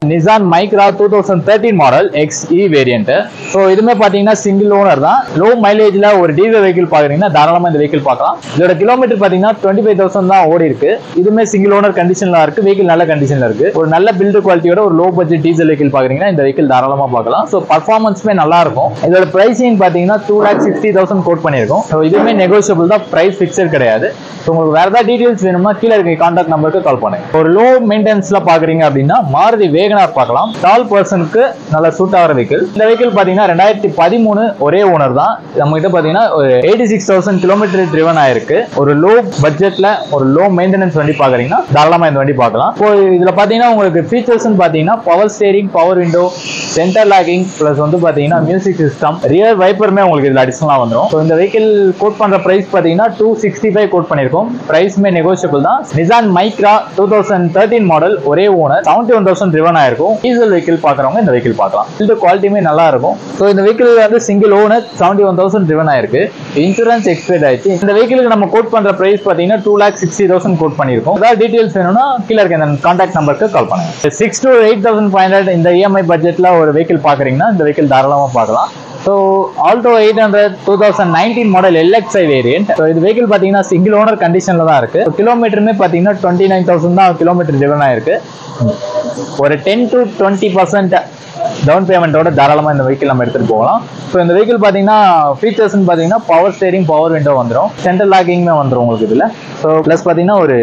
Nissan Micra 2013 model XE variant. So இதுமே பார்த்தீங்கன்னா single owner தான். லோ மைலேஜில் ஒரு டீசல் வெஹிக்கிள் பார்க்குறீங்கன்னா தாராளமாக இந்த வெஹிக்கிள் பார்க்கலாம். இதோட கிலோமீட்டர் பார்த்தீங்கன்னா 25,000 தான் ஓடி இருக்கு. இதுமே சிங்கிள் ஓனர் கண்டிஷனில் இருக்கு. வெஹிக்கிள் நல்ல கண்டிஷனில் இருக்கு. ஒரு நல்ல பில்டு குவாலிட்டியோட ஒரு லோ பட்ஜெட் டீசல் வெஹிக்கிள் பார்க்குறீங்கன்னா இந்த வெஹிக்கிள் தாராளமாக பார்க்கலாம். ஸோ பர்ஃபார்மன்ஸுமே நல்லா இருக்கும். இதோட பிரைசிங் பார்த்தீங்கன்னா 2,60,000 கோட் பண்ணியிருக்கோம். ஸோ இதுவுமே நெகோஷியபிள் தான், பிரைஸ் ஃபிக்ஸட் கிடையாது. ஸோ உங்களுக்கு வேறு ஏதாவது டீட்டெயில்ஸ் வேணும்னா கீழே இருக்க கான்டாக்ட் நம்பருக்கு கால் பண்ணுங்க. ஒரு லோ மெயின்டெனன்ஸ்ல பார்க்குறீங்க அப்படின்னா மாருதி வேகனார் பார்க்கலாம். டால் பர்சனுக்கு நல்ல சூட் ஆகிற வெஹிக்கிள். இந்த வெஹிக்கிள் பார்த்தீங்கன்னா 2013 ஒரே ஓனர் தான். நம்ம கிட்ட பார்த்தீங்கன்னா ஒரு 86,000 கிலோமீட்டர் ட்ரிவன் ஆயிருக்கு. ஒரு லோ பட்ஜெட்ல ஒரு லோ மெயின்டெனன்ஸ் வண்டி பார்க்குறீங்கன்னா தாராளமாக இந்த வண்டி பார்க்கலாம். இப்போ இதில் பார்த்தீங்கன்னா உங்களுக்கு ஃபீச்சர்ஸ் பார்த்தீங்கன்னா power steering, power window, center locking, plus வந்து பார்த்தீங்கன்னா மியூசிக் சிஸ்டம், ரியர் வைப்பருமே உங்களுக்கு இதில் அடிஷனலாக வந்துடும். ஸோ இந்த வெஹிக்கிள் கோட் பண்ணுற பிரைஸ் பார்த்தீங்கன்னா 265 கோட் பண்ணியிருக்கோம். பிரைஸ்மே நெகோஷியபிள் தான். Nissan Micra 2013 மாடல் ஒரே ஓனர், 71,000 ட்ரிவன் ஆயிருக்கும். டீசல் வெஹிக்கிள் பார்க்குறவங்க இந்த வெஹிக்கிள் பார்க்கலாம். இந்த குவாலிட்டியுமே நல்லா இருக்கும். ஸோ இந்த வெஹிக்கிள் வந்து சிங்கிள் ஓனர், 71,000 ட்ரிவன் ஆயிருக்கு. இன்சூரன்ஸ் எக்ஸ்பைர்ட் ஆயிடுச்சு. இந்த வெஹிக்கிளுக்கு நம்ம கோட் பண்ற பிரைஸ் பார்த்தீங்கன்னா 2,60,000 கோட் பண்ணியிருக்கோம். ஏதாவது டீடைல்ஸ் வேணும்னா கீழே இருக்க இந்த கான்டாக்ட் நம்பருக்கு கால் பண்ணுங்க. 6 to 8,500 இந்த இஎம்ஐ பட்ஜெட்ல ஒரு வெஹிக்கிள் பார்க்குறீங்கன்னா இந்த வெஹிக்கிள் தாராளமாக பார்க்கலாம். So Alto 800 2019 model LXi variant. So இது வெஹிக்கிள் பார்த்தீங்கன்னா சிங்கிள் ஓனர் கண்டிஷனில் தான் இருக்கு. கிலோமீட்டருமே பார்த்தீங்கன்னா 29,000 தான் கிலோமீட்டர் ட்ரிவன் ஆயிருக்கு. ஒரு 10 to 20% டவுன் பேமெண்ட்டோட தாராளமாக இந்த வெஹிக்கிள் நம்ம எடுத்துகிட்டு போகலாம். ஸோ இந்த வெஹிக்கிள் பார்த்தீங்கன்னா ஃபீச்சர்ஸ்ன்னு பார்த்தீங்கன்னா பவர் ஸ்டேரிங், பவர் விண்டோ வந்துடும், சென்ட்ரல் லாக்கிங்குமே வந்துடும் உங்களுக்கு இதில். ஸோ ப்ளஸ் பார்த்தீங்கன்னா ஒரு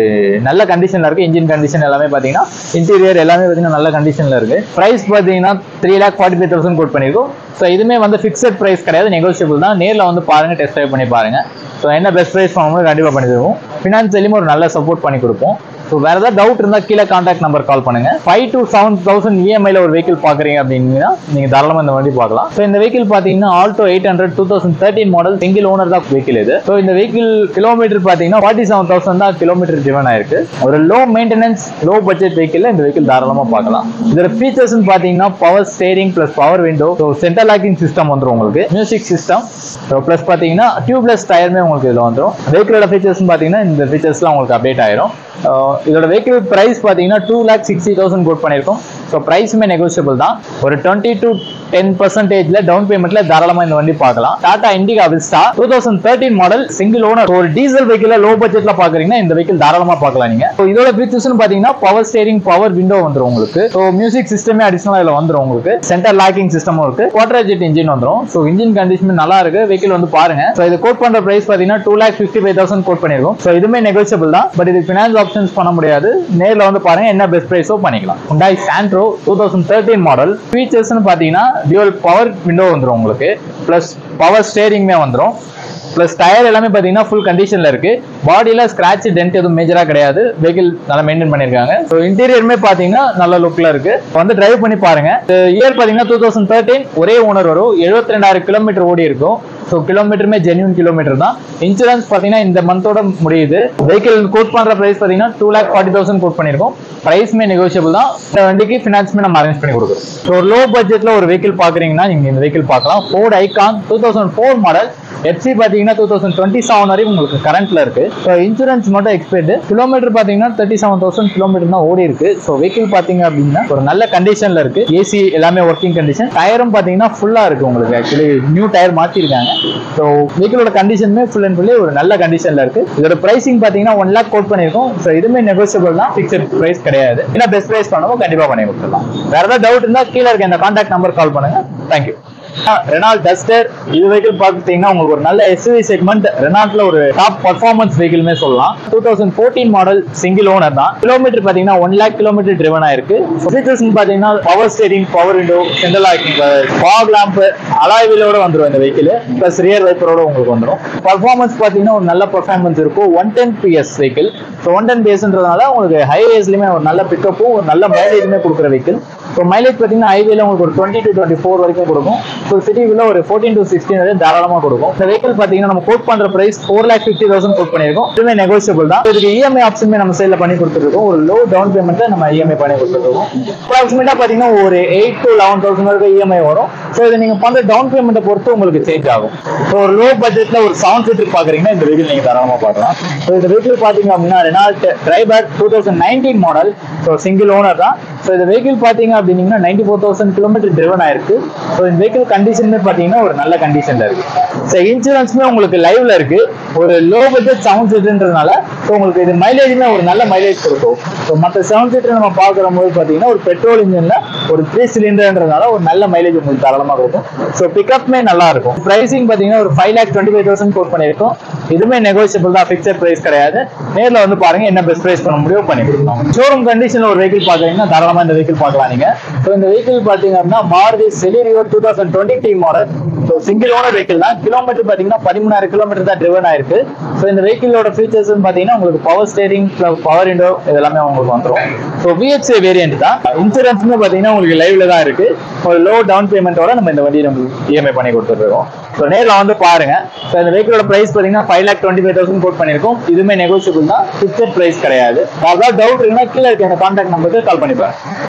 நல்ல கண்டிஷனில் இருக்குது. இன்ஜின் கண்டிஷன் எல்லாமே பார்த்தீங்கன்னா இன்டீரியர் எல்லாமே பார்த்தீங்கன்னா நல்ல கண்டிஷனில் இருக்குது. ப்ரைஸ் பார்த்தீங்கன்னா 3,45,000 கோட் பண்ணியிருக்கோம். ஸோ இதுவுமே வந்து ஃபிக்ஸட் ப்ரைஸ் கிடையாது, நெகோஷியபிள் தான். நேரில் வந்து பாருங்கள், டெஸ்ட் ட்ரைவ் பண்ணி பாருங்கள். ஸோ என்ன பெஸ்ட் ப்ரைஸ் பண்ணும்போது கண்டிப்பாக பண்ணி தருவோம். ஃபினான்ஷியலியும் ஒரு நல்ல சப்போர்ட் பண்ணி கொடுப்போம். ஸோ வேறு ஏதாவது டவுட் இருந்தால் கீழே கான்டாக்ட் நம்பர் கால் பண்ணுங்க. 5 to 7,000 இஎம்ஐல ஒரு வெஹிக்கிள் பார்க்குறீங்க அப்படின்னா நீங்கள் தாராளமாக இந்த வண்டி பார்க்கலாம். ஸோ இந்த வெஹிக்கிள் பார்த்தீங்கன்னா ஆல்டோ 800 2013 மாடல் சிங்கிள் ஓனர் தான் வெஹிக்கிள் இது. ஸோ இந்த வெஹிக்கிள் கிலோமீட்டர் பார்த்தீங்கன்னா 47,000 தான் கிலோமீட்டர் ட்ரிவன் ஆயிருக்கு. ஒரு low maintenance, low budget vehicle இந்த வெஹிக்கிள் தாராளமாக பார்க்கலாம். இதோட ஃபீச்சர்ஸ் பார்த்தீங்கன்னா power steering plus power window, so center locking system வந்துடும் உங்களுக்கு, மியூசிக் சிஸ்டம், ஸோ ப்ளஸ் பார்த்தீங்கன்னா டியூப்லெஸ் டயருமே உங்களுக்கு இதில் வந்துடும். வெஹிக்கிளோட ஃபீச்சர்ஸ் பார்த்தீங்கன்னா இந்த ஃபீச்சர்ஸ்லாம் உங்களுக்கு அப்டேட் ஆயிரும். இதோட வெஹிக்கிள் பிரைஸ் பார்த்தீங்கன்னா 2,60,000 கோட் பண்ணியிருக்கோம். ஸோ ப்ரைஸுமே நெகோஷியபிள் தான். ஒரு 20 to 10% டவுன் பேமெண்ட்ல தாராளமாக இந்த வண்டி பார்க்கலாம். Tata Indica Vista 2013 model single owner, ஒரு டீசல் வெஹிக்கிள் லோ பட்ஜெட்ல பார்க்குறீங்கன்னா இந்த வெஹிக்கிள் தாராளமாக பார்க்கலாம் நீங்க. ஸோ இதோட ஃபீச்சர்ஸ் பார்த்தீங்கன்னா பவர் ஸ்டேரிங், பவர் விண்டோ வந்துடும் உங்களுக்கு. ஸோ மியூசிக் சிஸ்டமே அடிஷனலாக இதில் வந்துடும் உங்களுக்கு. சென்டர் லாக்கிங் சிஸ்டமும் இருக்கு. குவார்டர் ஜெட் இன்ஜின் வந்துடும். ஸோ இன்ஜின் கண்டிஷன் நல்லா இருக்கு. வெஹிக்கிள் வந்து பாருங்க. ஸோ இது கோட் பண்ற பிரைஸ் பார்த்தீங்கன்னா 2,55,000 கோட் பண்ணிருக்கோம். ஸோ இதுவுமே நெகோஷியபிள் தான். பட் இது ஃபினான்ஸ் ஆப்ஷன்ஸ் பண்ண முடியாது. நேரில் வந்து பாருங்க, என்ன பெஸ்ட் பிரைஸோ பண்ணிக்கலாம். Hyundai Santro 2013 model. ஃபீச்சர்ஸ்னு பார்த்தீங்கன்னா டியூவல் பவர் விண்டோ வந்துடும் உங்களுக்கு, பிளஸ் பவர் ஸ்டேரிங்மே வந்துடும், பிளஸ் டயர் எல்லாமே பார்த்தீங்கன்னா ஃபுல் கண்டிஷனில் இருக்கு. பாடியில் ஸ்கிராட்ச் டென்ட் எதுவும் மேஜராக கிடையாது. வெஹிக்கிள் நல்லா மெயின்டைன் பண்ணியிருக்காங்க. ஸோ இன்டீரியருமே பார்த்தீங்கன்னா நல்ல லுக்கில் இருக்கு. வந்து டிரைவ் பண்ணி பாருங்க. இயர் பார்த்தீங்கன்னா 2013 ஒரே ஓனர் வரும். 72,000 கிலோமீட்டர் ஓடி இருக்கும். ஸோ கிலோமீட்டருமே ஜென்யூன் கிலோமீட்டர் தான். இன்சூரன்ஸ் பார்த்தீங்கன்னா இந்த மந்தோட முடியுது. வெஹிக்கிள் கோட் பண்ணுற ப்ரைஸ் பார்த்தீங்கன்னா 2,40,000 கோட் பண்ணியிருக்கோம். ப்ரைஸ்மே நெகோஷியபிள் தான். இந்த வண்டிக்கு ஃபினான்ஸ்மே நம்ம அரேஞ்ச் பண்ணி கொடுக்குறோம். ஸோ லோ பட்ஜெட்டில் ஒரு வெஹிக்கிள் பார்க்குறீங்கன்னா நீங்கள் இந்த வெஹிக்கிள் பார்க்கலாம். Fort icon 2004 model. FC பார்த்தீங்கன்னா 2027 வரையும் உங்களுக்கு கரண்ட்ல இருக்கு. ஸோ இன்சூரன்ஸ் மட்டும் எக்ஸ்பைர்டு. கிலோமீட்டர் பார்த்தீங்கன்னா 37,000 கிலோமீட்டர் தான் ஓடி இருக்கு. ஸோ வெஹிக்கிள் பார்த்தீங்க அப்படின்னா ஒரு நல்ல கண்டிஷன்ல இருக்கு. ஏசி எல்லாமே ஒர்க்கிங் கண்டிஷன். டயரும் பார்த்தீங்கன்னா ஃபுல்லா இருக்கு உங்களுக்கு. ஆக்சுவலி நியூ டயர் மாற்றிருக்காங்க. ஸோ வெஹிக்கிளோட கண்டிஷனுமே ஃபுல் அண்ட் ஃபுல்லி ஒரு நல்ல கண்டிஷன்ல இருக்கு. இதோட பிரைசிங் பார்த்தீங்கன்னா 1 lakh கோட் பண்ணிருக்கோம். ஸோ இதுவுமே நெகோஷியபிள் தான், ஃபிக்ஸட் பிரைஸ் கிடையாது. ஏன்னா பெஸ்ட் பிரைஸ் பண்ணவும் கண்டிப்பா பண்ணி கொடுத்துடலாம். வேற ஏதாவது டவுட் இருந்தா கீழே இருக்க இந்த கான்டாக்ட் நம்பர் கால் பண்ணுங்க. தேங்க்யூ. ரெனால்ட் டஸ்டர் இது வெஹிக்கிள் பார்த்துட்டீங்கன்னா உங்களுக்கு ஒரு நல்ல SUV செக்மெண்ட். ரெனால்ட்ல ஒரு டாப் பர்ஃபார்மன்ஸ் வெஹிக்கிள்மே சொல்லலாம். 2014 மாடல் சிங்கிள் ஓனர் தான். கிலோமீட்டர் பார்த்தீங்கன்னா 1 lakh கிலோமீட்டர் ட்ரிவன் ஆயிருக்கு. ஃபீச்சர்ஸ் பார்த்தீங்கன்னா power steering, power window, central locking, fog lamp, alloy வீலோட வந்துடும் இந்த வெஹிக்கிள். பிளஸ் ரியர் வைப்பரோட உங்களுக்கு வந்துடும். பர்ஃபார்மன்ஸ் பார்த்தீங்கன்னா ஒரு நல்ல பர்ஃபார்மன்ஸ் இருக்கும். 110 PS வெஹிக்கிள். ஸோ 110 PSன்றதுனால உங்களுக்கு ஹைவேஸ்லயுமே ஒரு நல்ல பிக்கப்பும் ஒரு நல்ல மைலேஜுமே கொடுக்குற வெஹிக்கிள். ஸோ மைலேஜ் பார்த்தீங்கன்னா ஹைவேல உங்களுக்கு ஒரு 20 to 24 வரைக்கும் கொடுக்கும். ஸோ சிட்டிக்குள்ள ஒரு 14 to 16 வரைக்கும் தாராளமாக கொடுக்கும். இந்த வெஹிக்கிள் பார்த்தீங்கன்னா நம்ம கோட் பண்ற பிரைஸ் 4,50,000 கோட் பண்ணியிருக்கோம். இதுவுமே நெகோஷியபிள் தான். இதுக்கு இஎம்ஐ ஆப்ஷனுமே நம்ம சைடில் பண்ணி கொடுத்துருக்கோம். ஒரு லோ டவுன் பேமெண்ட்ல நம்ம இஎம்ஐ பண்ணி கொடுத்துருக்கோம். அப்ராக்சிமேட்டா பார்த்தீங்கன்னா ஒரு 8 to 11,000 வரைக்கும் இஎம்ஐ வரும். ஸோ இதை நீங்க பண்ற டவுன் பேமெண்ட்டை பொறுத்து உங்களுக்கு சேஞ்ச் ஆகும். ஸோ ஒரு லோ பட்ஜெட்ல ஒரு 7 சீட்டர் பாக்குறீங்கன்னா இந்த வெஹிக்கிள் நீங்க தாராளமா பார்க்கலாம். ஸோ இந்த வெஹிக்கிள் பாத்தீங்க அப்படின்னா Renault Triber 2019 model. So single owner தான். ஸோ இந்த வெஹிக்கிள் பாத்தீங்க அப்படின்னா 94,000 கிலோமீட்டர் டிரைவன் ஆயிருக்கு. ஸோ இந்த வெஹிக்கிள் கண்டிஷனுமே பாத்தீங்கன்னா ஒரு நல்ல கண்டிஷன்ல இருக்கு. ஸோ இன்சூரன்ஸுமே உங்களுக்கு லைவ்ல இருக்கு. ஒரு லோ பட்ஜெட் 7 சீட்டர்ன்றதுனால ஸோ உங்களுக்கு இது மைலேஜுமே ஒரு நல்ல மைலேஜ் கொடுக்கும். ஸோ மற்ற 7 சீட்டர் நம்ம பார்க்குற போது பார்த்தீங்கன்னா ஒரு பெட்ரோல் இன்ஜின்ல ஒரு 3 சிலிண்டர்ன்றதுனால ஒரு நல்ல மைலேஜ் உங்களுக்கு தாராளமாக கொடுக்கும். ஸோ பிக்கப்மே நல்லா இருக்கும். பிரைசிங் பார்த்தீங்கன்னா ஒரு 5,25,000 கோட் பண்ணியிருக்கோம். இதுவுமே நெகோசியபிள் தான், ஃபிக்ஸட் பிரைஸ் கிடையாது. நேரில் வந்து பாருங்க என்ன பெஸ்ட் பிரைஸ் பண்ண முடியும் பண்ணி கொடுக்கணும். ஷோரூம் கண்டிஷன்ல ஒரு வெஹிக்கிள் பார்க்குறீங்கன்னா தாராளமாக இந்த வெஹிக்கிள் பார்க்கலாம் நீங்க. ஸோ இந்த வெஹிக்கிள் பார்த்தீங்க அப்படின்னா Maruti Celerio 2023 model. So single owner vehicle தான். கிலோமீட்டர் பார்த்தீங்கன்னா 13,000 கிலோமீட்டர் தான் டிரைவன் ஆயிருக்கு. ஸோ இந்த வெஹிக்கிளோட ஃபீச்சர்ஸ் பார்த்தீங்கன்னா உங்களுக்கு பவர் ஸ்டேரிங், பவர் விண்டோ இதெல்லாமே உங்களுக்கு வந்துடும். ஸோ VXA வேரியன்ட் தான். இன்சூரன்ஸுமே பார்த்தீங்கன்னா உங்களுக்கு லைவ்ல தான் இருக்கு. ஒரு லோ டவுன் பேமெண்ட்டோட நம்ம இந்த வண்டியை நம்ம EMI பண்ணி கொடுத்துருக்கோம். ஸோ நேரில் வந்து பாருங்க. ஸோ இந்த வெஹிக்கிளோட பிரைஸ் பார்த்தீங்கன்னா 5,25,000 கோட் பண்ணியிருக்கோம். இதுவுமே நெகோசியபிள் தான், ஃபிக்ஸட் பிரைஸ் கிடையாது. அதாவது டவுட் இருக்குன்னா கீழே இருக்க கான்டாக்ட் நம்பருக்கு கால் பண்ணிப்பாரு.